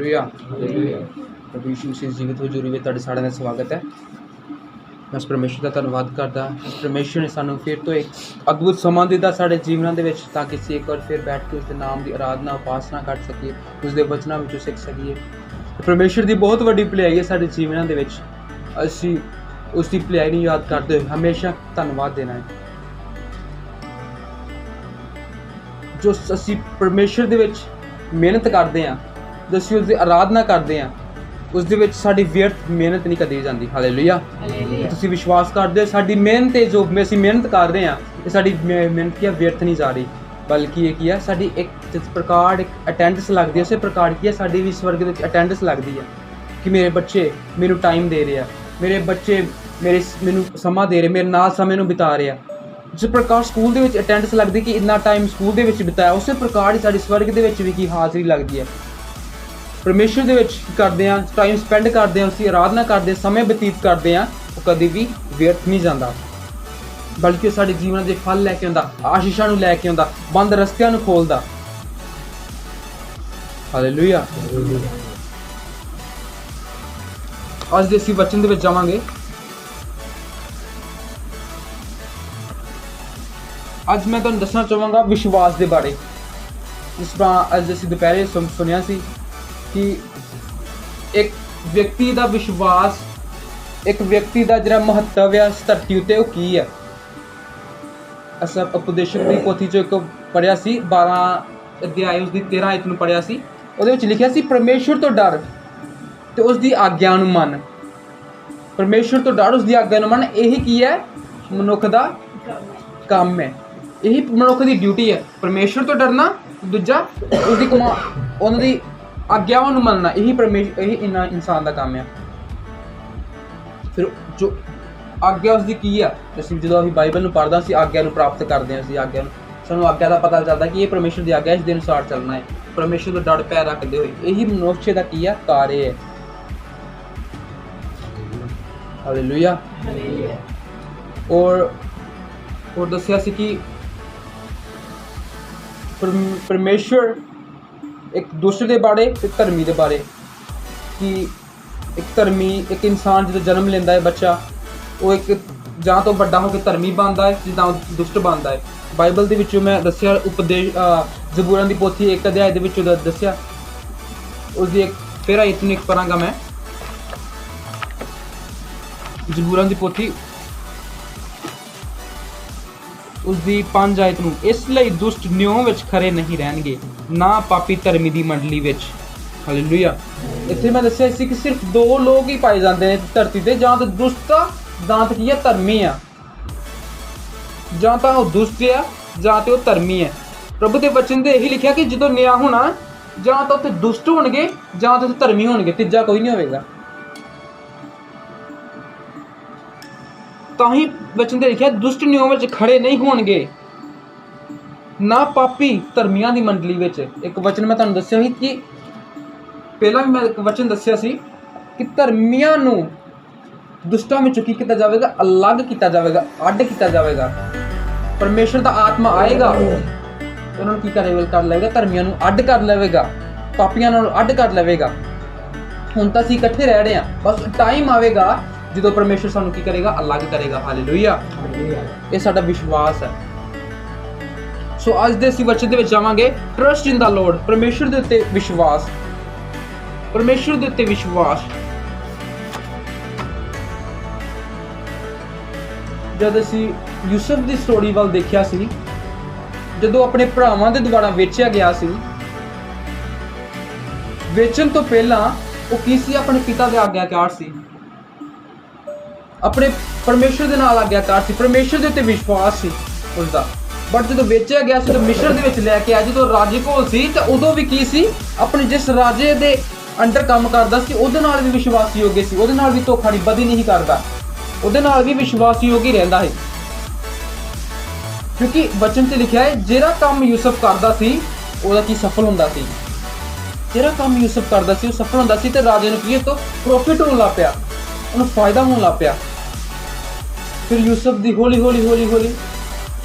Hallelujah. ਪ੍ਰਭੂ ਯਿਸੂ ਮਸੀਹ ਜੀਵਿਤ ਹਜ਼ੂਰੀ ਵਿੱਚ ਤੁਹਾਡੇ ਸਾਰਿਆਂ ਦਾ ਸਵਾਗਤ ਹੈ। ਮੈਂ ਉਸ ਪਰਮੇਸ਼ਰ ਦਾ ਧੰਨਵਾਦ ਕਰਦਾ। ਉਸ ਪਰਮੇਸ਼ਰ ਨੇ ਸਾਨੂੰ ਫਿਰ ਤੋਂ ਇੱਕ ਅਦਭੁਤ ਸਮਾਂ ਦਿੱਤਾ ਸਾਡੇ ਜੀਵਨਾਂ ਦੇ ਵਿੱਚ, ਤਾਂ ਕਿ ਅਸੀਂ ਇੱਕ ਵਾਰ ਫਿਰ ਬੈਠ ਕੇ ਉਸ ਦੇ ਨਾਮ ਦੀ ਆਰਾਧਨਾ ਉਪਾਸਨਾ ਕਰ ਸਕੀਏ, ਉਸ ਦੇ ਵਚਨਾਂ ਵਿੱਚੋਂ ਸਿੱਖ ਸਕੀਏ। ਪਰਮੇਸ਼ਰ ਦੀ ਬਹੁਤ ਵੱਡੀ ਭਲਾਈ ਹੈ ਸਾਡੇ ਜੀਵਨਾਂ ਦੇ ਵਿੱਚ। ਅਸੀਂ ਉਸ ਦੀ ਭਲਾਈ ਨੂੰ ਯਾਦ ਕਰਦੇ ਹੋਏ ਹਮੇਸ਼ਾ ਧੰਨਵਾਦ ਦੇਣਾ ਹੈ। ਜੋ ਅਸੀਂ ਪਰਮੇਸ਼ਰ ਦੇ ਵਿੱਚ ਮਿਹਨਤ ਕਰਦੇ ਹਾਂ, ਜੋ ਅਸੀਂ ਉਸ ਦੀ ਆਰਾਧਨਾ ਕਰਦੇ ਹਾਂ, ਉਸ ਦੇ ਵਿੱਚ ਸਾਡੀ ਵਿਅਰਥ ਮਿਹਨਤ ਨਹੀਂ ਕਰੀ ਜਾਂਦੀ। ਹਾਲੇਲੂਇਆ। ਤੁਸੀਂ ਵਿਸ਼ਵਾਸ ਕਰਦੇ ਹੋ ਸਾਡੀ ਮਿਹਨਤ ਹੈ, ਜੋ ਅਸੀਂ ਮਿਹਨਤ ਕਰ ਰਹੇ ਹਾਂ, ਇਹ ਸਾਡੀ ਮਿਹਨਤ ਕੀ ਵਿਅਰਥ ਨਹੀਂ ਜਾ ਰਹੀ, ਬਲਕਿ ਇਹ ਕੀ ਹੈ, ਸਾਡੀ ਇੱਕ ਜਿਸ ਪ੍ਰਕਾਰ ਇੱਕ ਅਟੈਂਡੈਂਸ ਲੱਗਦੀ ਹੈ, ਉਸੇ ਪ੍ਰਕਾਰ ਕੀ ਹੈ ਸਾਡੀ ਵੀ ਸਵਰਗ ਵਿੱਚ ਅਟੈਂਡੈਂਸ ਲੱਗਦੀ ਹੈ ਕਿ ਮੇਰੇ ਬੱਚੇ ਮੈਨੂੰ ਟਾਈਮ ਦੇ ਰਹੇ ਆ, ਮੇਰੇ ਬੱਚੇ ਮੈਨੂੰ ਸਮਾਂ ਦੇ ਰਹੇ, ਮੇਰੇ ਨਾਲ ਸਮੇਂ ਨੂੰ ਬਿਤਾ ਰਹੇ ਆ। ਜਿਸ ਪ੍ਰਕਾਰ ਸਕੂਲ ਦੇ ਵਿੱਚ ਅਟੈਂਡੈਂਸ ਲੱਗਦੀ ਕਿ ਇੰਨਾ ਟਾਈਮ ਸਕੂਲ ਦੇ ਵਿੱਚ ਬਿਤਾਇਆ, ਉਸੇ ਪ੍ਰਕਾਰ ਹੀ ਸਾਡੀ ਸਵਰਗ ਦੇ ਵਿੱਚ ਵੀ ਕੀ ਹਾਜ਼ਰੀ ਲੱਗਦੀ ਹੈ। ਪਰਮੇਸ਼ਰ ਦੇ ਵਿੱਚ ਕਰਦੇ ਹਾਂ, ਟਾਈਮ ਸਪੈਂਡ ਕਰਦੇ ਹਾਂ, ਉਸਦੀ ਆਰਾਧਨਾ ਕਰਦੇ, ਸਮੇਂ ਬਤੀਤ ਕਰਦੇ ਹਾਂ, ਉਹ ਕਦੇ ਵੀ ਵਿਅਰਥ ਨਹੀਂ ਜਾਂਦਾ, ਬਲਕਿ ਉਹ ਸਾਡੇ ਜੀਵਨ ਦੇ ਫਲ ਲੈ ਕੇ ਆਉਂਦਾ, ਆਸ਼ੀਸ਼ਾਂ ਨੂੰ ਲੈ ਕੇ ਆਉਂਦਾ, ਬੰਦ ਰਸਤਿਆਂ ਨੂੰ ਖੋਲਦਾ। ਹਾਲੇਲੂਇਆ। ਅੱਜ ਦੇ ਅਸੀਂ ਵਚਨ ਦੇ ਵਿੱਚ ਜਾਵਾਂਗੇ। ਅੱਜ ਮੈਂ ਤੁਹਾਨੂੰ ਦੱਸਣਾ ਚਾਹਾਂਗਾ ਵਿਸ਼ਵਾਸ ਦੇ ਬਾਰੇ। ਜਿਸ ਤਰ੍ਹਾਂ ਅੱਜ ਅਸੀਂ ਦੁਪਹਿਰੇ ਸੁਣਿਆ ਸੀ ਕਿ ਇੱਕ ਵਿਅਕਤੀ ਦਾ ਵਿਸ਼ਵਾਸ, ਇੱਕ ਵਿਅਕਤੀ ਦਾ ਜਿਹੜਾ ਮਹੱਤਵ ਹੈ ਇਸ ਧਰਤੀ ਉੱਤੇ, ਉਹ ਕੀ ਹੈ। ਅਸਾਂ ਉਪਦੇਸ਼ਕ ਦੀ ਪੋਥੀ 'ਚੋਂ ਇੱਕ ਪੜ੍ਹਿਆ ਸੀ, 12 ਅਧਿਆਇ ਉਸ ਦੀ 13 ਆਇਤ ਨੂੰ ਪੜ੍ਹਿਆ ਸੀ। ਉਹਦੇ ਵਿੱਚ ਲਿਖਿਆ ਸੀ, ਪਰਮੇਸ਼ਰ ਤੋਂ ਡਰ ਤੇ ਉਸ ਦੀ ਆਗਿਆ ਨੂੰ ਮੰਨ। ਪਰਮੇਸ਼ਰ ਤੋਂ ਡਰ, ਉਸ ਦੀ ਆਗਿਆ ਨੂੰ ਮੰਨ। ਇਹੀ ਕੀ ਹੈ, ਮਨੁੱਖ ਦਾ ਕੰਮ ਹੈ, ਇਹੀ ਮਨੁੱਖ ਦੀ ਡਿਊਟੀ ਹੈ। ਪਰਮੇਸ਼ਰ ਤੋਂ ਡਰਨਾ, ਦੂਜਾ ਉਸਦੀ ਉਹਨਾਂ ਦੀ ਆਗਿਆਵਾਂ ਨੂੰ ਮੰਨਣਾ, ਇਹੀ ਇਨਸਾਨ ਦਾ ਕੰਮ ਹੈ। ਫਿਰ ਜੋ ਆਗਿਆ ਉਸਦੀ ਕੀ ਆ, ਅਸੀਂ ਜਦੋਂ ਅਸੀਂ ਬਾਈਬਲ ਨੂੰ ਪੜ੍ਹਦਾ, ਅਸੀਂ ਆਗਿਆ ਨੂੰ ਪ੍ਰਾਪਤ ਕਰਦੇ ਹਾਂ। ਅਸੀਂ ਆਗਿਆ ਨੂੰ, ਸਾਨੂੰ ਆਗਿਆ ਦਾ ਪਤਾ ਚੱਲਦਾ ਕਿ ਇਹ ਪਰਮੇਸ਼ਰ ਦੀ ਆਗਿਆ, ਇਸ ਦੇ ਅਨੁਸਾਰ ਚੱਲਣਾ ਹੈ। ਪਰਮੇਸ਼ਰ ਤੋਂ ਡਰ ਪੈਰ ਰੱਖਦੇ ਹੋਏ, ਇਹੀ ਮਨੁੱਖ ਦਾ ਕੀ ਆ, ਕਾਰਜ ਹੈ। ਹਾਲੇਲੂਇਆ। ਔਰ ਦੱਸਿਆ ਸੀ ਕਿ ਪਰਮੇਸ਼ਰ ਇੱਕ ਦੁਸ਼ਟ ਦੇ ਬਾਰੇ ਤੇ ਧਰਮੀ ਦੇ ਬਾਰੇ, ਕਿ ਇੱਕ ਧਰਮੀ, ਇੱਕ ਇਨਸਾਨ ਜਦੋਂ ਜਨਮ ਲੈਂਦਾ ਹੈ ਬੱਚਾ, ਉਹ ਇੱਕ ਜਾਂ ਤਾਂ ਵੱਡਾ ਹੋ ਕੇ ਧਰਮੀ ਬਣਦਾ ਹੈ, ਜਾਂ ਦੁਸ਼ਟ ਬਣਦਾ ਹੈ। ਬਾਈਬਲ ਦੇ ਵਿੱਚੋਂ ਮੈਂ ਦੱਸਿਆ, ਜ਼ਬੂਰਾਂ ਦੀ ਪੋਥੀ 1 ਅਧਿਆਇ ਦੇ ਵਿੱਚੋਂ ਦੱਸਿਆ, ਉਸਦੀ ਇੱਕ ਫਿਰ ਆਇਤ ਨੂੰ ਇੱਕ ਪੜਾਂਗਾ ਮੈਂ। ਜ਼ਬੂਰਾਂ ਦੀ ਪੋਥੀ ਉਸਦੀ 5 ਆਇਤ ਨੂੰ, ਇਸ ਲਈ ਦੁਸ਼ਟ ਨਿਉ ਵਿੱਚ ਖਰੇ ਨਹੀਂ ਰਹਿਣਗੇ, ਨਾ ਪਾਪੀ ਧਰਮੀ ਦੀ ਮੰਡਲੀ ਵਿੱਚ। ਹਾਲੇਲੂਇਆ। ਇੱਥੇ ਮੈਂ ਦੱਸਿਆ ਸੀ ਕਿ ਸਿਰਫ 2 ਲੋਕ ਹੀ ਪਾਏ ਜਾਂਦੇ ਨੇ ਧਰਤੀ ਤੇ, ਜਾਂ ਤਾਂ ਦੁਸ਼ਟ ਆ, ਜਾਂ ਤਾਂ ਕੀ ਆ, ਧਰਮੀ ਆ। ਜਾਂ ਤਾਂ ਉਹ ਦੁਸ਼ਟ ਆ, ਜਾਂ ਤਾਂ ਉਹ ਧਰਮੀ ਹੈ। ਪ੍ਰਭੂ ਦੇ ਵਚਨ ਦੇ ਇਹੀ ਲਿਖਿਆ ਕਿ ਜਦੋਂ ਨਿਆਂ ਹੋਣਾ, ਜਾਂ ਤਾਂ ਉੱਥੇ ਦੁਸ਼ਟ ਹੋਣਗੇ, ਜਾਂ ਤਾਂ ਉੱਥੇ ਧਰਮੀ ਹੋਣਗੇ, ਤੀਜਾ ਕੋਈ ਨਹੀਂ ਹੋਵੇਗਾ। ਤਾਂ ਹੀ ਵਚਨ ਦੇ ਲਿਖਿਆ, ਦੁਸ਼ਟ ਨਿਉ ਵਿੱਚ ਖੜੇ ਨਹੀਂ ਹੋਣਗੇ, ਨਾ ਪਾਪੀ ਧਰਮੀਆਂ ਦੀ ਮੰਡਲੀ ਵਿੱਚ। ਇੱਕ ਵਚਨ ਮੈਂ ਤੁਹਾਨੂੰ ਦੱਸਿਆ ਸੀ ਕਿ ਪਹਿਲਾਂ ਵੀ ਮੈਂ ਇੱਕ ਵਚਨ ਦੱਸਿਆ ਸੀ ਕਿ ਧਰਮੀਆਂ ਨੂੰ ਦੁਸ਼ਟਾਂ ਵਿੱਚੋਂ ਕੀ ਕੀਤਾ ਜਾਵੇਗਾ, ਅਲੱਗ ਕੀਤਾ ਜਾਵੇਗਾ, ਅੱਡ ਕੀਤਾ ਜਾਵੇਗਾ। ਪਰਮੇਸ਼ਰ ਦਾ ਆਤਮਾ ਆਏਗਾ, ਉਹਨਾਂ ਨੂੰ ਕੀ ਕਰ ਲਵੇਗਾ, ਧਰਮੀਆਂ ਨੂੰ ਅੱਡ ਕਰ ਲਵੇਗਾ, ਪਾਪੀਆਂ ਨਾਲ ਅੱਡ ਕਰ ਲਵੇਗਾ। ਹੁਣ ਤਾਂ ਅਸੀਂ ਇਕੱਠੇ ਰਹਿ ਰਹੇ ਹਾਂ, ਬਸ ਟਾਈਮ ਆਵੇਗਾ ਜਦੋਂ ਪਰਮੇਸ਼ਰ ਸਾਨੂੰ ਕੀ ਕਰੇਗਾ, ਅਲੱਗ ਕਰੇਗਾ। ਹਾਲੇਲੂਇਆ। ਇਹ ਸਾਡਾ ਵਿਸ਼ਵਾਸ ਹੈ। ਸੋ ਅੱਜ ਦੇ ਅਸੀਂ ਵਚਨ ਦੇ ਵਿੱਚ ਜਾਵਾਂਗੇ, ਟਰਸਟ ਇਨ ਦਾ ਲੋਰਡ। ਪਰਮੇਸ਼ਰ ਦੇ ਉੱਤੇ ਵਿਸ਼ਵਾਸ, ਪਰਮੇਸ਼ਰ ਦੇ ਉੱਤੇ ਵਿਸ਼ਵਾਸ। ਜਦ ਅਸੀਂ ਯੂਸਫ ਦੀ ਸਟੋਰੀ ਵੱਲ ਦੇਖਿਆ ਸੀ, ਜਦੋਂ ਆਪਣੇ ਭਰਾਵਾਂ ਦੇ ਦੁਆਰਾ ਵੇਚਿਆ ਗਿਆ ਸੀ, ਵੇਚਣ ਤੋਂ ਪਹਿਲਾਂ ਉਹ ਕੀ ਸੀ, ਆਪਣੇ ਪਿਤਾ ਦੇ ਆਗਿਆਕਾਰ ਸੀ, ਆਪਣੇ ਪਰਮੇਸ਼ਰ ਦੇ ਨਾਲ ਆਗਿਆਕਾਰ ਸੀ, ਪਰਮੇਸ਼ਰ ਦੇ ਉੱਤੇ ਵਿਸ਼ਵਾਸ ਸੀ ਉਸਦਾ। ਬਟ ਜਦੋਂ ਵੇਚਿਆ ਗਿਆ ਸੀ, ਤਾਂ ਮਿਸਰ ਦੇ ਵਿੱਚ ਲੈ ਕੇ ਆਇਆ, ਜਦੋਂ ਰਾਜੇ ਕੋਲ ਸੀ, ਤਾਂ ਉਦੋਂ ਵੀ ਕੀ ਸੀ, ਆਪਣੇ ਜਿਸ ਰਾਜੇ ਦੇ ਅੰਡਰ ਕੰਮ ਕਰਦਾ ਸੀ, ਉਹਦੇ ਨਾਲ ਵੀ ਵਿਸ਼ਵਾਸਯੋਗ ਸੀ, ਉਹਦੇ ਨਾਲ ਵੀ ਧੋਖਾ ਨਹੀਂ, ਬਦੀ ਨਹੀਂ ਕਰਦਾ, ਉਹਦੇ ਨਾਲ ਵੀ ਵਿਸ਼ਵਾਸਯੋਗ ਹੀ ਰਹਿੰਦਾ ਹੈ। ਕਿਉਂਕਿ ਵਚਨ 'ਚ ਲਿਖਿਆ ਹੈ, ਜਿਹੜਾ ਕੰਮ ਯੂਸਫ ਕਰਦਾ ਸੀ ਉਹਦਾ ਕੀ ਸਫਲ ਹੁੰਦਾ ਸੀ, ਜਿਹੜਾ ਕੰਮ ਯੂਸਫ ਕਰਦਾ ਸੀ ਉਹ ਸਫਲ ਹੁੰਦਾ ਸੀ। ਤੇ ਰਾਜੇ ਨੂੰ ਕੀ ਤੋਂ ਪ੍ਰੋਫਿਟ ਹੋਣ ਲੱਗ ਪਿਆ, ਉਹਨੂੰ ਫਾਇਦਾ ਹੋਣ ਲੱਗ ਪਿਆ। ਫਿਰ ਯੂਸਫ ਦੀ ਹੌਲੀ ਹੌਲੀ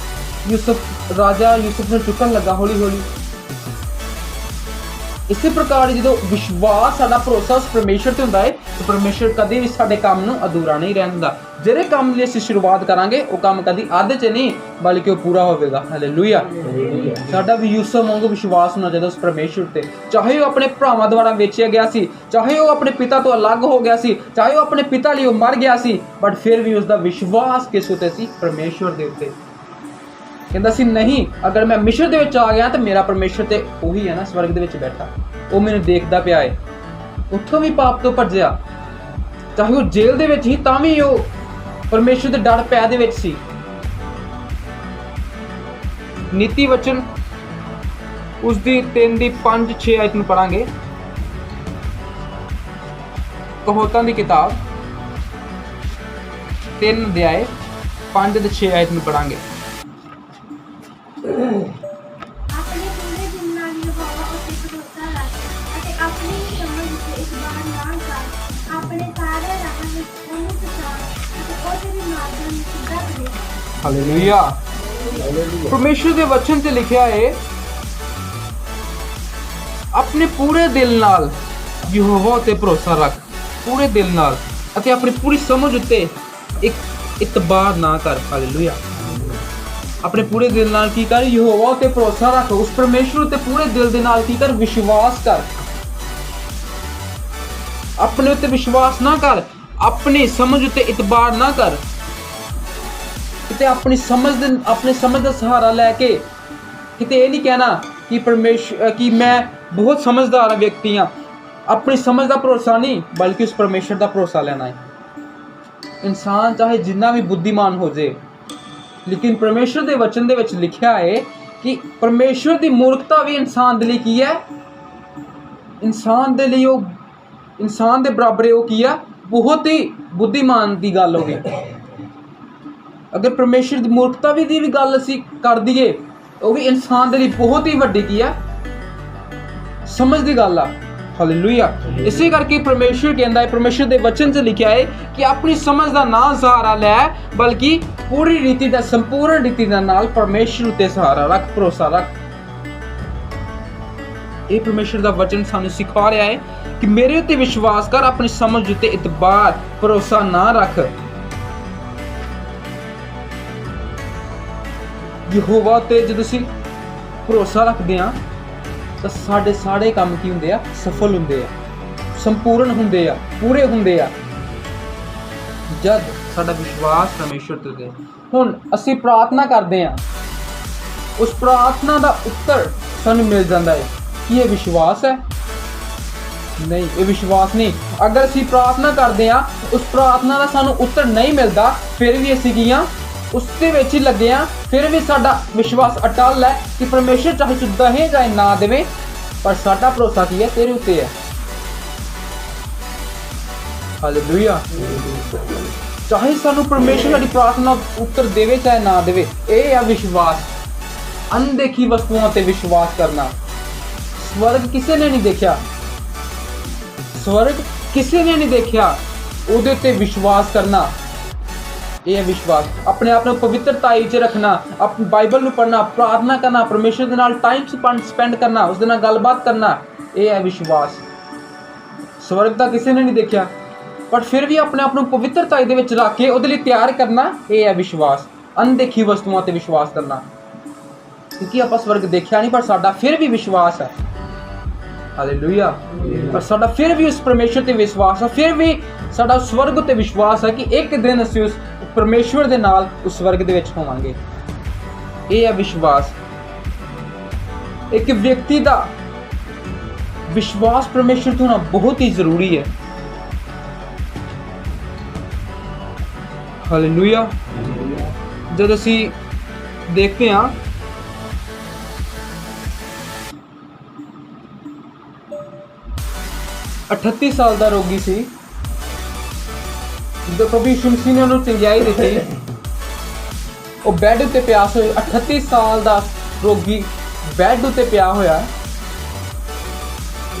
ਰਾਜਾ ਯੂਸਫ ਨੂੰ ਚੁੱਕਣ ਲੱਗਾ, ਹੌਲੀ ਹੌਲੀ ਇਸੇ ਪ੍ਰਕਾਰ ਜਦੋਂ ਵਿਸ਼ਵਾਸ ਸਾਡਾ ਭਰੋਸਾ ਉਸ ਪਰਮੇਸ਼ਰ ਤੇ ਹੁੰਦਾ ਹੈ ਤਾਂ ਪਰਮੇਸ਼ਰ ਕਦੇ ਵੀ ਸਾਡੇ ਕੰਮ ਨੂੰ ਅਧੂਰਾ ਨਹੀਂ ਰਹਿਣ ਦਿੰਦਾ। ਜਿਹੜੇ ਕੰਮ ਲਈ ਅਸੀਂ ਸ਼ੁਰੂਆਤ ਕਰਾਂਗੇ ਉਹ ਕੰਮ ਕਦੀ ਅੱਧ 'ਚ ਨਹੀਂ ਬਲਕਿ ਉਹ ਪੂਰਾ ਹੋਵੇਗਾ। ਹਾਲੇਲੂਇਆ। ਸਾਡਾ ਵੀ ਯੂਸਫ ਵਾਂਗੂ ਵਿਸ਼ਵਾਸ ਹੋਣਾ ਚਾਹੀਦਾ ਉਸ ਪਰਮੇਸ਼ਰ ਤੇ। ਚਾਹੇ ਉਹ ਆਪਣੇ ਭਰਾਵਾਂ ਦੁਆਰਾ ਵੇਚਿਆ ਗਿਆ ਸੀ, ਚਾਹੇ ਉਹ ਆਪਣੇ ਪਿਤਾ ਤੋਂ ਅਲੱਗ ਹੋ ਗਿਆ ਸੀ, ਚਾਹੇ ਉਹ ਆਪਣੇ ਪਿਤਾ ਲਈ ਉਹ ਮਰ ਗਿਆ ਸੀ, ਬਟ ਫਿਰ ਵੀ ਉਸਦਾ ਵਿਸ਼ਵਾਸ ਕਿਸ ਉੱਤੇ ਸੀ? ਪਰਮੇਸ਼ਰ ਦੇ ਉੱਤੇ। ਕਹਿੰਦਾ ਸੀ ਨਹੀਂ, ਅਗਰ ਮੈਂ ਮਿਸ਼ਰ ਦੇ ਵਿੱਚ ਆ ਗਿਆ ਤਾਂ ਮੇਰਾ ਪਰਮੇਸ਼ਰ ਤੇ ਉਹੀ ਹੈ ਨਾ ਸਵਰਗ ਦੇ ਵਿੱਚ ਬੈਠਾ, ਉਹ ਮੈਨੂੰ ਦੇਖਦਾ ਪਿਆ ਹੈ। ਉੱਥੋਂ ਵੀ ਪਾਪ ਤੋਂ ਭੱਜਿਆ, ਚਾਹੇ ਉਹ ਜੇਲ੍ਹ ਦੇ ਵਿੱਚ ਹੀ ਤਾਂ ਵੀ ਉਹ ਪਰਮੇਸ਼ਰ ਦੇ ਡਰ ਪੈ ਦੇ ਵਿੱਚ ਸੀ। ਨੀਤੀ ਵਚਨ ਉਸ ਦੀ 3 ਦੀ 5-6 ਆਇਤ ਨੂੰ ਪੜਾਂਗੇ। ਕਹੋਤਾਂ ਦੀ ਕਿਤਾਬ 3 ਅਧਿਆਏ 5 ਤੇ 6 ਆਇਤ ਨੂੰ ਪੜਾਂਗੇ। ਆਪਣੇ ਪੂਰੇ ਦਿਲ ਨਾਲ ਯਹੋਵਾ ਉੱਤੇ ਭਰੋਸਾ ਰੱਖ ਅਤੇ ਆਪਣੀ ਹੀ ਸਮਝ ਉੱਤੇ ਇਤਬਾਰ ਨਾ ਕਰ। ਆਪਣੇ ਸਾਰੇ ਰਾਹਾਂ ਵਿੱਚ ਉਹਨੂੰ ਪਛਾਣ ਅਤੇ ਉਹਦੇ ਵੀ ਮਾਰਗਾਂ ਨੂੰ ਸਿੱਧਾ ਕਰੇ। ਹਾਲੇਲੂਇਆ। ਪਰਮੇਸ਼ਰ ਦੇ ਵਚਨ ਤੇ ਲਿਖਿਆ ਹੈ ਆਪਣੇ ਪੂਰੇ ਦਿਲ ਨਾਲ ਯਹੋਵਾ ਤੇ ਭਰੋਸਾ ਰੱਖ, ਪੂਰੇ ਦਿਲ ਨਾਲ, ਅਤੇ ਆਪਣੀ ਪੂਰੀ ਸਮਝ ਉੱਤੇ ਇੱਕ ਇਤਬਾਰ ਨਾ ਕਰ। ਹਾਲੇਲੂਇਆ। ਆਪਣੇ ਪੂਰੇ ਦਿਲ ਨਾਲ ਕੀ ਕਰ? ਯਹੋਵਾ ਤੇ ਭਰੋਸਾ ਰੱਖ, ਉਸ ਪਰਮੇਸ਼ਰ ਉੱਤੇ ਪੂਰੇ ਦਿਲ ਦੇ ਨਾਲ ਕੀ ਕਰ? ਵਿਸ਼ਵਾਸ ਕਰ। ਆਪਣੇ ਉੱਤੇ ਵਿਸ਼ਵਾਸ ਨਾ ਕਰ, ਆਪਣੀ ਸਮਝ ਉੱਤੇ ਇਤਬਾਰ ਨਾ ਕਰ। ਕਿਤੇ ਆਪਣੀ ਸਮਝ ਦਾ ਸਹਾਰਾ ਲੈ ਕੇ ਕਿਤੇ ਇਹ ਨਹੀਂ ਕਹਿਣਾ ਕਿ ਮੈਂ ਬਹੁਤ ਸਮਝਦਾਰ ਵਿਅਕਤੀ ਹਾਂ। ਆਪਣੀ ਸਮਝ ਦਾ ਭਰੋਸਾ ਨਹੀਂ ਬਲਕਿ ਉਸ ਪਰਮੇਸ਼ਰ ਦਾ ਭਰੋਸਾ ਲੈਣਾ ਹੈ। ਇਨਸਾਨ ਚਾਹੇ ਜਿੰਨਾ ਵੀ ਬੁੱਧੀਮਾਨ ਹੋ ਜਾਏ, ਲੇਕਿਨ ਪਰਮੇਸ਼ਰ ਦੇ ਵਚਨ ਦੇ ਵਿੱਚ ਲਿਖਿਆ ਹੈ ਕਿ ਪਰਮੇਸ਼ਰ ਦੀ ਮੂਰਖਤਾ ਵੀ ਇਨਸਾਨ ਦੇ ਲਈ ਕੀ ਹੈ? ਇਨਸਾਨ ਦੇ ਲਈ ਉਹ ਇਨਸਾਨ ਦੇ ਬਰਾਬਰ ਉਹ ਕੀ ਆ? ਬਹੁਤ ਹੀ ਬੁੱਧੀਮਾਨ ਦੀ ਗੱਲ ਹੋਵੇ। ਅਗਰ ਪਰਮੇਸ਼ਰ ਦੀ ਮੂਰਖਤਾ ਦੀ ਵੀ ਗੱਲ ਅਸੀਂ ਕਰ ਦਈਏ, ਉਹ ਵੀ ਇਨਸਾਨ ਦੇ ਲਈ ਬਹੁਤ ਹੀ ਵੱਡੀ ਕੀ ਆ? ਸਮਝ ਦੀ ਗੱਲ ਆ। ਹਾਲੇਲੂਇਆ। ਇਸੇ ਕਰਕੇ ਪਰਮੇਸ਼ਰ ਕਹਿੰਦਾ ਹੈ, ਪਰਮੇਸ਼ਰ ਦੇ ਵਚਨ 'ਚ ਲਿਖਿਆ ਹੈ ਕਿ ਆਪਣੀ ਸਮਝ ਦਾ ਨਾ ਸਹਾਰਾ ਲੈ ਬਲਕਿ ਪੂਰੀ ਰੀਤੀ ਦਾ, ਸੰਪੂਰਨ ਰੀਤੀ ਦੇ ਨਾਲ ਪਰਮੇਸ਼ਰ ਉੱਤੇ ਸਹਾਰਾ ਰੱਖ, ਭਰੋਸਾ ਰੱਖ। ਇਹ ਪਰਮੇਸ਼ਰ ਦਾ ਵਚਨ ਸਾਨੂੰ ਸਿਖਾ ਰਿਹਾ ਹੈ ਕਿ ਮੇਰੇ ਉੱਤੇ ਵਿਸ਼ਵਾਸ ਕਰ, ਆਪਣੀ ਸਮਝ ਉੱਤੇ ਇਤਬਾਰ, ਭਰੋਸਾ ਨਾ ਰੱਖ। ਯਹੋਵਾ ਤੇ ਜਦੋਂ ਅਸੀਂ ਭਰੋਸਾ ਰੱਖਦੇ ਹਾਂ ਤਾਂ ਸਾਡੇ ਸਾਰੇ ਕੰਮ ਕੀ ਹੁੰਦੇ ਆ? ਸਫਲ ਹੁੰਦੇ ਆ, ਸੰਪੂਰਨ ਹੁੰਦੇ ਆ, ਪੂਰੇ ਹੁੰਦੇ ਆ ਜਦ ਸਾਡਾ ਵਿਸ਼ਵਾਸ ਪਰਮੇਸ਼ਰ ਤੇ ਹੈ। ਹੁਣ ਅਸੀਂ ਪ੍ਰਾਰਥਨਾ ਕਰਦੇ ਹਾਂ, ਉਸ ਪ੍ਰਾਰਥਨਾ ਦਾ ਉੱਤਰ ਸਾਨੂੰ ਮਿਲ ਜਾਂਦਾ ਹੈ। ਕੀ ਇਹ ਵਿਸ਼ਵਾਸ ਹੈ? ਨਹੀਂ, ਇਹ ਵਿਸ਼ਵਾਸ ਨਹੀਂ। ਅਗਰ ਅਸੀਂ ਪ੍ਰਾਰਥਨਾ ਕਰਦੇ ਹਾਂ, ਉਸ ਪ੍ਰਾਰਥਨਾ ਦਾ ਸਾਨੂੰ ਉੱਤਰ ਨਹੀਂ ਮਿਲਦਾ, ਫਿਰ ਵੀ ਅਸੀਂ ਕੀ ਹਾਂ? ਉਸ ਦੇ ਵਿੱਚ ਹੀ ਲੱਗੇ ਹਾਂ, ਫਿਰ ਵੀ ਸਾਡਾ ਵਿਸ਼ਵਾਸ ਅਟਲ ਹੈ ਕਿ ਪਰਮੇਸ਼ਰ ਚਾਹੇ ਦਹੇ ਚਾਹੇ ਨਾ ਦੇਵੇ, ਪਰ ਸਾਡਾ ਭਰੋਸਾ ਕੀ ਹੈ? ਤੇਰੇ ਉੱਤੇ ਹੈ। ਹਾਲੇਲੂਇਆ। ਚਾਹੇ ਸਾਨੂੰ ਪਰਮੇਸ਼ਰ ਸਾਡੀ ਪ੍ਰਾਰਥਨਾ ਉੱਤਰ ਦੇਵੇ ਚਾਹੇ ਨਾ ਦੇਵੇ, ਇਹ ਹੈ ਵਿਸ਼ਵਾਸ। ਅਣਦੇਖੀ ਵਸਤੂਆਂ ਤੇ ਵਿਸ਼ਵਾਸ ਕਰਨਾ। ਸਵਰਗ ਕਿਸੇ ਨੇ ਨਹੀਂ ਦੇਖਿਆ, ਸਵਰਗ ਕਿਸੇ ਨੇ ਨਹੀਂ ਦੇਖਿਆ, ਉਹਦੇ ਉੱਤੇ ਵਿਸ਼ਵਾਸ ਕਰਨਾ, ਇਹ ਹੈ ਵਿਸ਼ਵਾਸ। ਆਪਣੇ ਆਪ ਨੂੰ ਪਵਿੱਤਰਤਾ 'ਚ ਰੱਖਣਾ, ਆਪਣੀ ਬਾਈਬਲ ਨੂੰ ਪੜ੍ਹਨਾ, ਪ੍ਰਾਰਥਨਾ ਕਰਨਾ, ਪਰਮੇਸ਼ਰ ਦੇ ਨਾਲ ਟਾਈਮ ਸਪੈਂਡ ਕਰਨਾ, ਉਸ ਦੇ ਨਾਲ ਗੱਲਬਾਤ ਕਰਨਾ, ਇਹ ਹੈ ਵਿਸ਼ਵਾਸ। ਸਵਰਗ ਦਾ ਕਿਸੇ ਨੇ ਨਹੀਂ ਦੇਖਿਆ, ਪਰ ਫਿਰ ਵੀ ਆਪਣੇ ਆਪ ਨੂੰ ਪਵਿੱਤਰਤਾ ਦੇ ਵਿੱਚ ਰੱਖ ਕੇ ਉਹਦੇ ਲਈ ਤਿਆਰ ਕਰਨਾ, ਇਹ ਹੈ ਵਿਸ਼ਵਾਸ। ਅਣਦੇਖੀ ਵਸਤੂਆਂ ਤੇ ਵਿਸ਼ਵਾਸ ਕਰਨਾ, ਕਿਉਂਕਿ ਆਪਾਂ ਸਵਰਗ ਦੇਖਿਆ ਨਹੀਂ, ਪਰ ਸਾਡਾ ਫਿਰ ਵੀ ਵਿਸ਼ਵਾਸ ਹੈ। ਹਾਲੇਲੂਇਆ। ਪਰ ਸਾਡਾ ਫਿਰ ਵੀ ਉਸ ਪਰਮੇਸ਼ਰ ਤੇ ਵਿਸ਼ਵਾਸ ਹੈ, ਫਿਰ ਵੀ ਸਾਡਾ ਸਵਰਗ ਉੱਤੇ ਵਿਸ਼ਵਾਸ ਹੈ ਕਿ ਇੱਕ ਦਿਨ ਅਸੀਂ ਉਸ ਪਰਮੇਸ਼ਵਰ ਦੇ ਨਾਲ ਉਸ ਸਵਰਗ ਦੇ ਵਿੱਚ ਹੋਵਾਂਗੇ। ਇਹ ਹੈ ਵਿਸ਼ਵਾਸ। ਇੱਕ ਵਿਅਕਤੀ ਦਾ ਵਿਸ਼ਵਾਸ ਪਰਮੇਸ਼ਰ ਤੇ ਹੋਣਾ ਬਹੁਤ ਹੀ ਜ਼ਰੂਰੀ ਹੈ। ਹਾਲੇਲੂਇਆ। ਜਦ ਅਸੀਂ ਦੇਖਦੇ ਹਾਂ अठत्ती साल ਦਾ ਰੋਗੀ ਸੀ, ਜਦੋਂ ਪ੍ਰਭੂ ਯਿਸੂ ਮਸੀਹ ਨੇ ਉਹਨੂੰ ਚੰਗਿਆਈ ਦਿੱਤੀ, ਉਹ ਬੈੱਡ ਉੱਤੇ ਪਿਆ ਹੋਇਆ। 38 ਸਾਲ ਦਾ ਰੋਗੀ ਬੈੱਡ ਉੱਤੇ ਪਿਆ ਹੋਇਆ,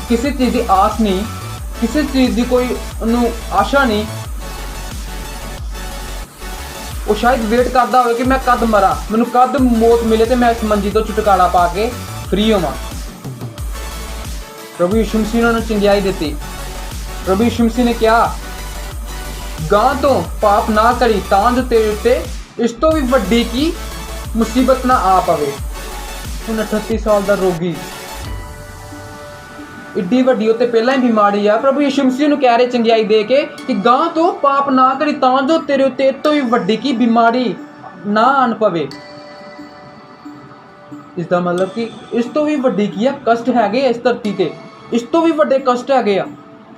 ਕਿਸੇ ਚੀਜ਼ ਦੀ ਆਸ ਨਹੀਂ, ਕਿਸੇ ਚੀਜ਼ ਦੀ ਕੋਈ ਉਹਨੂੰ ਆਸ਼ਾ ਨਹੀਂ। ਉਹ ਸ਼ਾਇਦ ਵੇਟ ਕਰਦਾ ਹੋਵੇ ਕਿ ਮੈਂ ਕਦ ਮਰਾਂ, ਮੈਨੂੰ ਕਦ ਮੌਤ ਮਿਲੇ ਤੇ ਮੈਂ ਇਸ ਮੰਜੀ ਤੋਂ ਛੁਟਕਾਰਾ ਪਾ ਕੇ ਫ੍ਰੀ ਹੋਵਾਂ। प्रभु यीशु मसीह ने उन्हें चंगियाई दी। प्रभु यीशु मसीह ने कहा गां तो पाप ना करी तां जो तेरे उत्ते इस तो भी वड्डी की मुसीबत ना आ पवे। हुण 38 साल का रोगी इड्डी वड्डी उत्ते पहला ही बीमारी आ, प्रभु यीशु मसीह नूं कह रहे चंगियाई दे के कि गां तो पाप ना करी तां जो तेरे उत्ते इस तो भी वड्डी की बीमारी ना आन पवे। इसका मतलब कि इस तो भी वड्डी की कष्ट है इस धरती ते, इस तो भी वड्डे कष्ट है।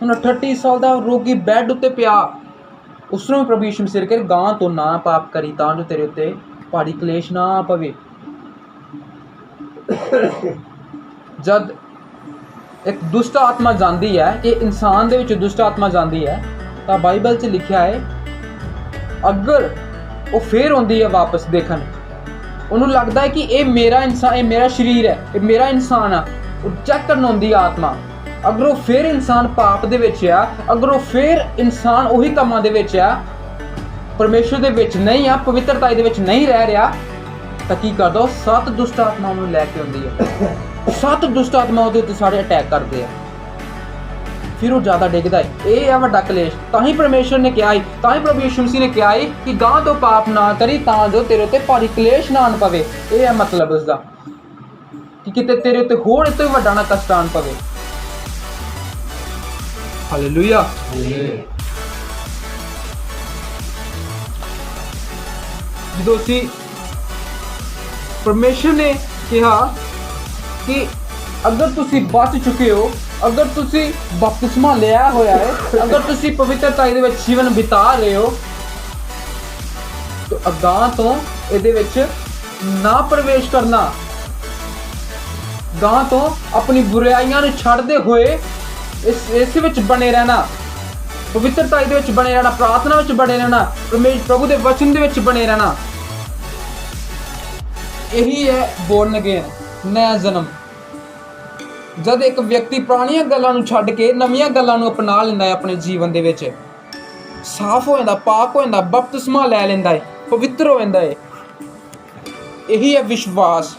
हुण 38 साल का रोगी बैड उत्ते पिया, उसनों प्रभु यीशु मसीह कहे गां तो ना पाप करी तां जो तेरे उत्ते भारी कलेश ना आ पवे। जद एक दुष्ट आत्मा जाती है कि इंसान दे विच दुष्ट आत्मा जाती है तो बाइबल च लिखा है अगर वो फिर आती है वापस देखन, उन्होंने लगता है कि ये मेरा इंसान, ये मेरा शरीर है, ये मेरा इंसान है, वो चेक करना आती है आत्मा। अगर वो फिर इंसान पाप दे विच आ, अगर वो फिर इंसान उही कामां दे विच आ, परमेश्वर दे विच नहीं आ, पवित्रता दे विच नहीं रह रहा, तो की करदा 7 दुष्ट आत्माओं नूं लैके आउंदी है। 7 दुष्ट आत्मा उहदे उत्ते सारे अटैक करदे आ, फिर वो ज़्यादा डिगदा है। ये है वड्डा कलेश। तां ही परमेश्वर ने कहा, तां ही प्रभु यीशु मसीह ने कहा कि गां तो पाप ना करी तां जो तेरे उत्ते भारी कलेश ना आन पवे। ये है मतलब उसका कि किते तेरे उत्ते होर इस तों वड्डा ना कष्ट आन पवे। हालेलुया। जो सी परमेश्वर ने कहा कि अगर तुसी बच चुके हो, अगर तुसी बपतिस्मा लिया होया है, अगर तुसी पवित्रता दे विच जीवन बिता रहे हो, तो अगां तो इहदे विच ना प्रवेश करना, गां तो अपनी बुराइयां नूं छड्डदे होए इस विच बने रहना, पवित्रता दे विच बने रहना, प्रार्थना विच बने रहना, प्रभु दे वचन दे विच बने रहना। यही है बोर्न अगेन, नया जन्म। जद एक व्यक्ति पुरानियां गल्लां नूं छड्ड के नवीआं गल्लां नूं अपना लैंदा है अपने जीवन दे विच, साफ हो जांदा, पाक हो जांदा, बपतिस्मा लै लैंदा है, पवित्र हो जांदा है। यही है विश्वास।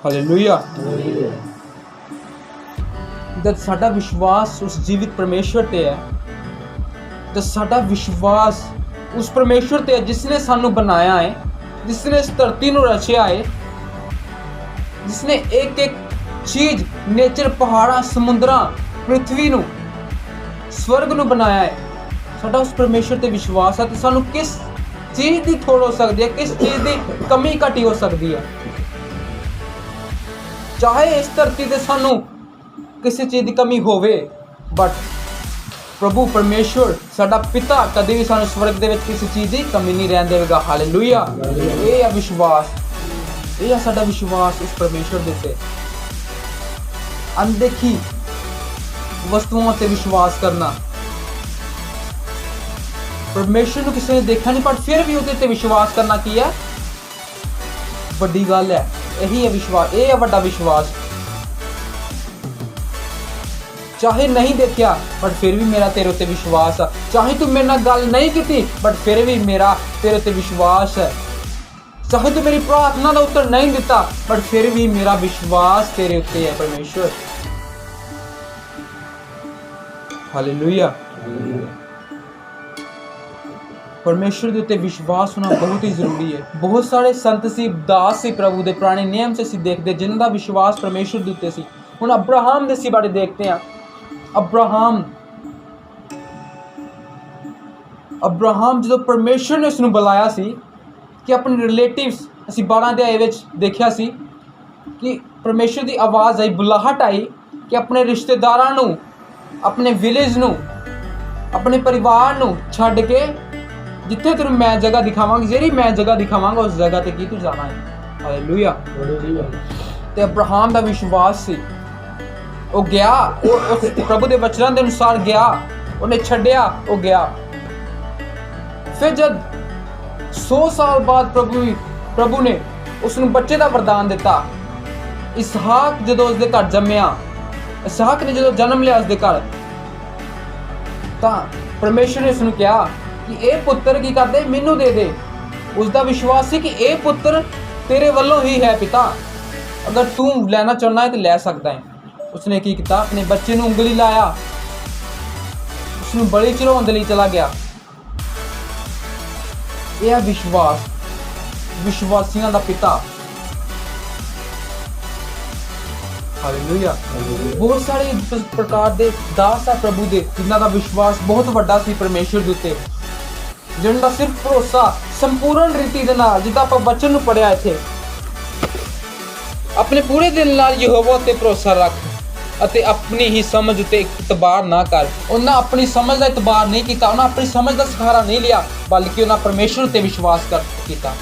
हालेलुया। जद साडा विश्वास उस जीवित परमेश्वर ते है, जद साडा विश्वास उस परमेश्वर ते है जिसने सानू बनाया है, जिसने इस धरती नू रचिया है, जिसने एक एक चीज नेचर, पहाड़ा, समुद्रा, पृथ्वी नू, स्वर्ग नू बनाया है, साडा उस परमेश्वर ते विश्वास है तो सानू किस चीज की थोड़ हो सकती है, किस चीज की कमी घटी हो सकती है। चाहे इस धरती ते सानू किसी चीज की कमी होवे, बट प्रभु परमेश्वर साडा पिता कभी भी सानू स्वर्ग दे विच किसी चीज की कमी नहीं रहन देगा। हालेलुया। ये है विश्वास, ये है साडा विश्वास उस परमेश्वर दे ते। अनदेखी वस्तुओं ते विश्वास करना, परमेश्वर को किसी ने देखा नहीं पर फिर भी उहदे ते विश्वास करना की है बड़ी गल है। यही है विश्वास, ये है बड़ा विश्वास। चाहे नहीं देखा बट फिर भी मेरा तेरे उत्ते विश्वास है, चाहे तू मेरे नाल गल नहीं की बट फिर भी मेरा तेरे उत्ते विश्वास है, चाहे तू मेरी प्रार्थना का उत्तर नहीं दिता बट फिर भी मेरा विश्वास तेरे उत्ते है परमेश्वर। हालेलुया। परमेश्वर के उत्ते विश्वास होना बहुत ही जरूरी है। बहुत सारे संत सी, दास सी, प्रभु के पुराने नियम से देखते जिन्हों का विश्वास परमेश्वर के उत्ते सी। हुण अब्राहम दे सी बारे देखते हैं। अब्राहम जो परमेश्वर ने उसनूं बुलाया सी कि अपने रिलेटिव्स, असीं 12 अध्याय विच देखिया सी कि परमेश्वर की आवाज़ आई, बुलाहट आई कि अपने रिश्तेदारां नूं, अपने विलेज नूं, अपने परिवार नूं छड्ड के जिथे तेनूं मैं जगह दिखावांगा, जिहड़ी मैं जगह दिखावांगा उस जगह ते की तू जाना है। हालेलुया। ते अब्राहम दा विश्वास सी, वो गया, उस प्रभु के वचनों के अनुसार गया, उन्हें छड्डिया, वो गया। फिर जब 100 साल बाद प्रभु ने उसनूं बच्चे का वरदान दिता। इसहाक जो उसके घर जम्मिया, इसहाक ने जो जन्म लिया उसके घर, तो परमेश्वर ने उसनूं कहा कि यह पुत्र की करदे, मैनू दे दे। उसका विश्वास है कि यह पुत्र तेरे वल्लों ही है पिता। अगर तू लेना चाहना है तो लै सकता है। उसने की किया, अपने बच्चे नूं उंगली लाया, उसनूं बलि चढ़ाउण दे लई चला गया। यह है विश्वास, विश्वासियों का पिता। हालेलुया। बहुत सारे प्रकार के दास है प्रभु दे जिन्हां दा विश्वास बहुत वड्डा सी परमेश्वर दे उत्ते, जिन्हां दा सिर्फ भरोसा संपूर्ण रीति दे नाल, जिद्दां आपां वचन नूं पढ़िआ इत्थे, अपने पूरे दिल नाल यहोवा उत्ते भरोसा रख ਅਤੇ अपनी ही समझ उत्ते इतबार ना कर। उन्हें अपनी समझ का इतबार नहीं किया, उन्हें अपनी समझ का सहारा नहीं लिया, बल्कि उन्हें परमेश्वर उत्ते विश्वास कर किया।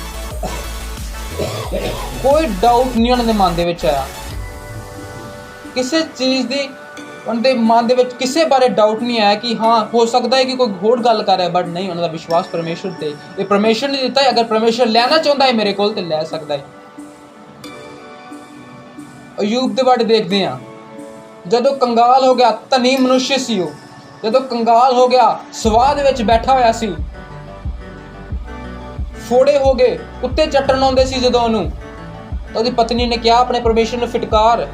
कोई डाउट नहीं उन्होंने मन दे विच आया, किसी चीज़ की उनके मन दे विच किसी बारे डाउट नहीं आया कि हाँ हो सकता है कि कोई होर गल कर रहा है, बट नहीं, उन्होंने विश्वास परमेश्वर ते, ये परमेश्वर ने दिता है। अगर परमेश्वर लेना चाहता है मेरे को तो लै सकता है। अयूब के बारे देखते हैं, जदों कंगाल हो गया, धनी मनुष्य सी वो, जदों कंगाल हो गया, स्वाद विच बैठा होया सी, फोड़े हो गए, कुत्ते चट्टन आउंदे सी जदों उहनूं, तो उसदी पत्नी ने कहा अपने परमेश्वर ने फिटकार।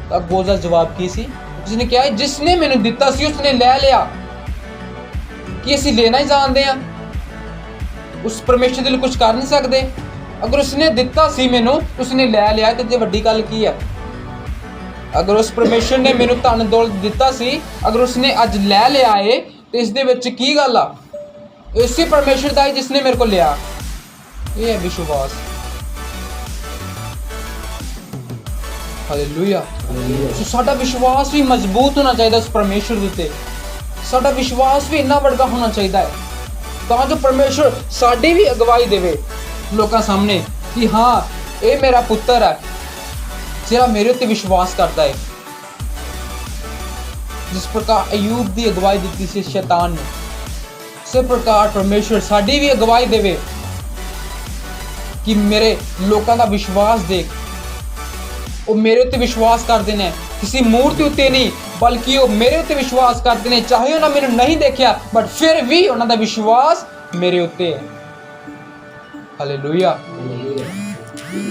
तो अगों दा जवाब की सी, उसने कहा जिसने मैनूं दिता सी उसने लै लिया, कि असीं लेना ही जानदे हां, उस परमेश्वर दे लई कुछ कर नहीं सकदे। अगर उसने दिता सी मैनूं उसने लै लिया, तो जे वड्डी गल की है। अगर उस परमेश्वर ने मैनूं धन दौलत दिता सी, अगर उसने अज लै लिया है, तो इस दे विच की गल आ, इसी परमेश्वर दा ही जिसने मेरे को लिया। ये है विश्वास। हालेलुया। सो साडा विश्वास भी मजबूत होना चाहिए उस परमेश्वर दे उत्ते, साडा विश्वास भी इन्ना वड्डा होना चाहिए तां जो परमेश्वर साडी भी अगवाई देवे लोकां सामने कि हाँ ये मेरा पुत्तर है जिहड़ा मेरे उत्ते विश्वास करता है। जिस प्रकार अयूब की अगवाई दी सी शैतान ने, उस प्रकार परमेश्वर साडी भी अगवाई देवे कि मेरे लोगों का विश्वास देख, वो मेरे उत्ते विश्वास करते हैं, किसी मूर्ति उत्ते नहीं, बल्कि वो मेरे उत्ते विश्वास करते हैं। चाहे उन्हें मैंने नहीं देखा, बट फिर भी उन्होंने विश्वास मेरे उत्ते है। हालेलुया।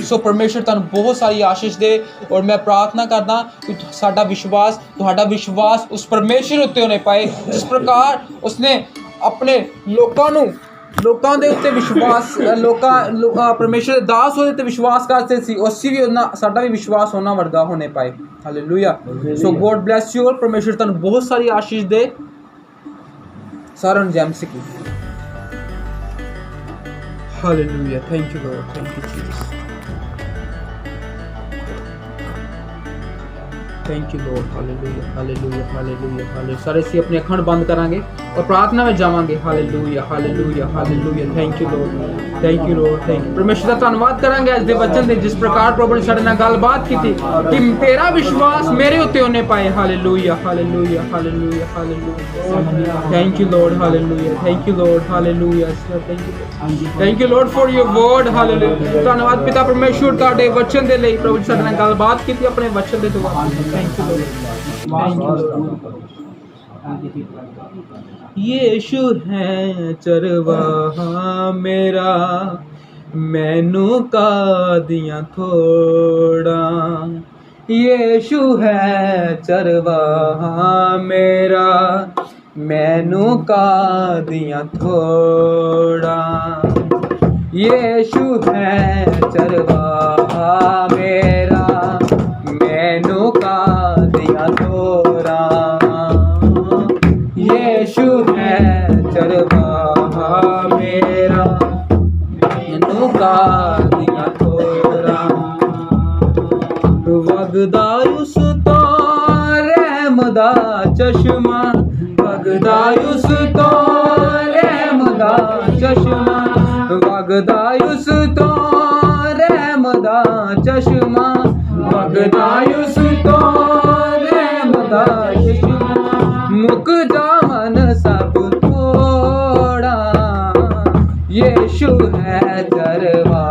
सो परमेश्वर तुहानूं बहुत सारी आशीष दे, और मैं प्रार्थना करदा कि साडा विश्वास, तुहाडा विश्वास उस परमेश्वर उत्ते होने पाए जिस प्रकार उसने अपने लोकां दे उत्ते विश्वास, परमेश्वर दे दास ओहदे ते विश्वास करते सी, उसी भी साडा भी विश्वास होना वर्गा होने पाए। Hallelujah. So God bless you. और परमेश्वर तुहानूं बहुत सारी आशीष दे। सारा जय मसीह। Hallelujah. Thank you Lord, thank you Jesus, thank you Lord. Hallelujah, hallelujah, hallelujah, hallelujah. सारे सी अपने अखंड बंद करांगे और प्रार्थना में जावांगे। Hallelujah, hallelujah, hallelujah. Thank you Lord, thank you Lord, thank you. परमेश्वर का धन्यवाद करांगे अज दे वचन दे, जिस प्रकार प्रभु ने साडे नाल गलबात कीती कि तेरा विश्वास मेरे उत्ते होने पाए। Hallelujah, hallelujah, hallelujah, hallelujah. Thank you Lord. Hallelujah, thank you Lord. Hallelujah, thank you Lord for your word. Hallelujah. धन्यवाद पिता परमेश्वर तुहाडे वचन दे लई, प्रभु साडे नाल गलबात कीती अपने वचन दे द्वारा। Thank you Lord, thank you Lord. यीशु है चरवाहा मेरा, मैनू कादियां थोड़ा। यीशु है चरवाहा मेरा, मैनू कादियां थोड़ा। यीशु है चरवाहा मेरा, मैनू कादियां थोड़ा। यीशु है चरवाहा मेरा, मैनू कादियां थोड़ा। वगदा उस तो रहम दा चश्मा, वगदा उस तो रहम दा चश्मा, वगदा उस तो रहम दा चश्मा, वगदा उस तो रहम दा चश्मा। मुक जावन सब थोड़ा, यीशु है चरवाहा